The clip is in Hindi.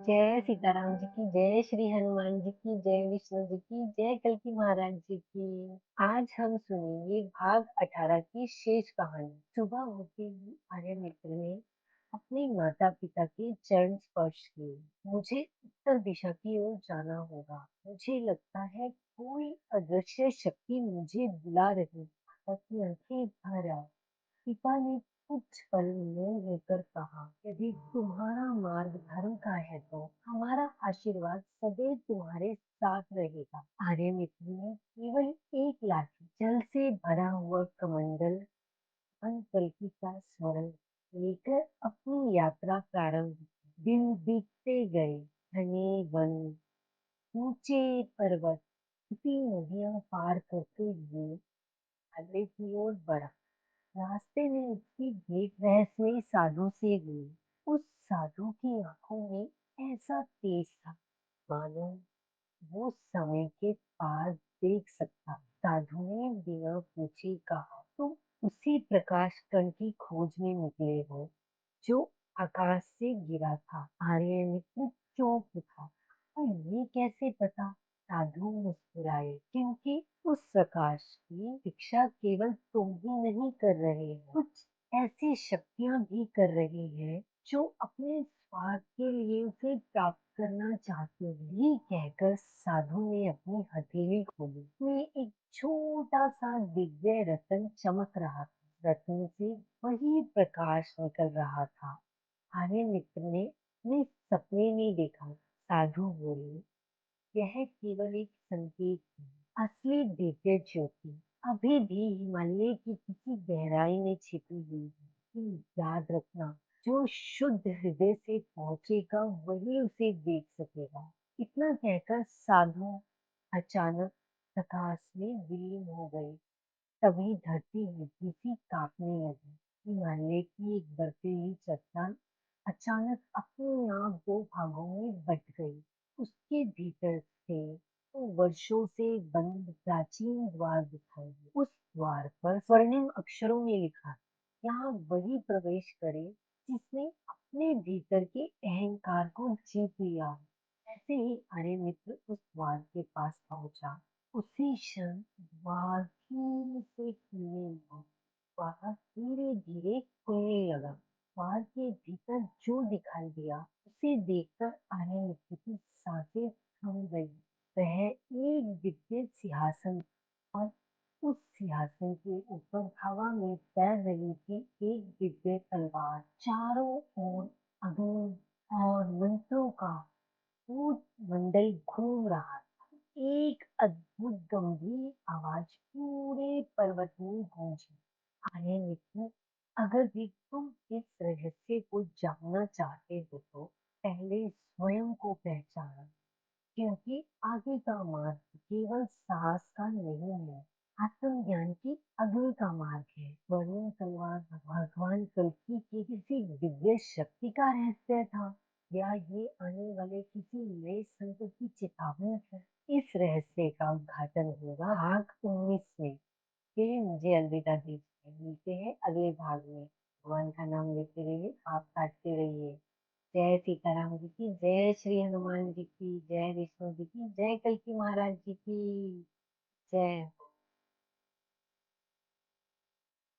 जय सीताराम जी की, जय श्री हनुमान जी की, जय विष्णु जी की, जय कल्की महाराज जी की। आज हम सुनेंगे भाग 18 की शेष कहानी। सुबह होते ही आर्य मित्र ने अपने माता पिता के चरण स्पर्श किए। मुझे उत्तर दिशा की ओर जाना होगा। मुझे लगता है कोई अदृश्य शक्ति मुझे बुला रही है। माता की आंखें भर आई। पिता ने कुछ पल में लेकर कहा, यदि तुम्हारा मार्ग धर्म का है तो हमारा आशीर्वाद सदैव तुम्हारे साथ रहेगा। आर्य मित्र ने केवल एक लाठी जल से भरा हुआ कमंडल कल्कि का स्मरण लेकर अपनी यात्रा प्रारंभ की। दिन बीतते गए। घने वन, ऊंचे पर्वत, छोटी नदियां पार करते हुए आगे की ओर बढ़ा। रास्ते में उसकी भेंट रहस्यमयी साधु से हुई। उस साधु की आंखों में ऐसा तेज था मानो वो समय के पार देख सकता। साधु ने बिना पूछे कहा, तुम उसी प्रकाश कण की खोज में निकले हो जो आकाश से गिरा था। आर्य मित्र चौंक उठा, और ये कैसे पता? साधु मुस्कुराए, क्योंकि उस प्रकाश की शिक्षा केवल तुम ही नहीं कर रहे हो, कुछ ऐसी शक्तियां भी कर रही है जो अपने स्वार्थ के लिए उसे प्राप्त करना चाहते हैं। ये कहकर साधु ने अपनी हथेली खोली। उसमें एक छोटा सा दिव्य रतन चमक रहा था। रत्न से वही प्रकाश निकल रहा था। आर्य मित्र ने सपने में देखा। साधु बोले, यह केवल एक संकेत है। असली दिव्य ज्योति अभी भी हिमालय की किसी गहराई में छिपी हुई है। याद रखना, जो शुद्ध हृदय से पहुंचेगा वही उसे देख सकेगा। इतना कहकर साधु अचानक प्रकाश में विलीन हो गए। तभी धरती हल्की सी कांपने लगी। हिमालय की एक बर्फीली चट्टान अचानक अपने आप दो भागों में बट गई। उसके भीतर से तो वर्षों से बंद प्राचीन द्वार दिखाई दिया। उस द्वार पर स्वर्णिम अक्षरों में लिखा, यहाँ वही प्रवेश करे जिसने अपने भीतर के अहंकार को जीत लिया हो। ऐसे ही आर्य मित्र उस द्वार के पास पहुंचा। उसी क्षण द्वार धीरे से खुलने लगा। द्वार धीरे धीरे खुलने लगा। द्वार के भीतर जो दिखाई दिया उसे देखकर आर्य मित्र की सांसें थम गई। वह एक दिव्य सिंहासन, और उस सिंहासन के ऊपर हवा में तैर रही थी एक दिव्य तलवार। चारों ओर अग्नि और मंत्रों का भूत मंडल घूम रहा था। एक अद्भुत गंभीर आवाज पूरे पर्वत में गूंजी, आर्य मित्र, अगर भी तुम इस रहस्य को जानना चाहते हो तो पहले स्वयं को पहचानो, क्योंकि आगे का मार्ग केवल साहस का नहीं है, आत्मज्ञान की अग्नि का मार्ग है। स्वर्णिम तलवार भगवान कल्कि की किसी दिव्य शक्ति का रहस्य था, या ये आने वाले किसी नए संत की चेतावनी है? इस रहस्य का उद्घाटन होगा भाग 19 में। फिर मुझे अलविदा दीजिए, मिलते हैं अगले भाग में। भगवान का नाम लेते रहिए, आप काटते रहिए। जय सीताराम जी की, जय श्री हनुमान जी की, जय विष्णु जी की, जय कल्की महाराज जी की जय।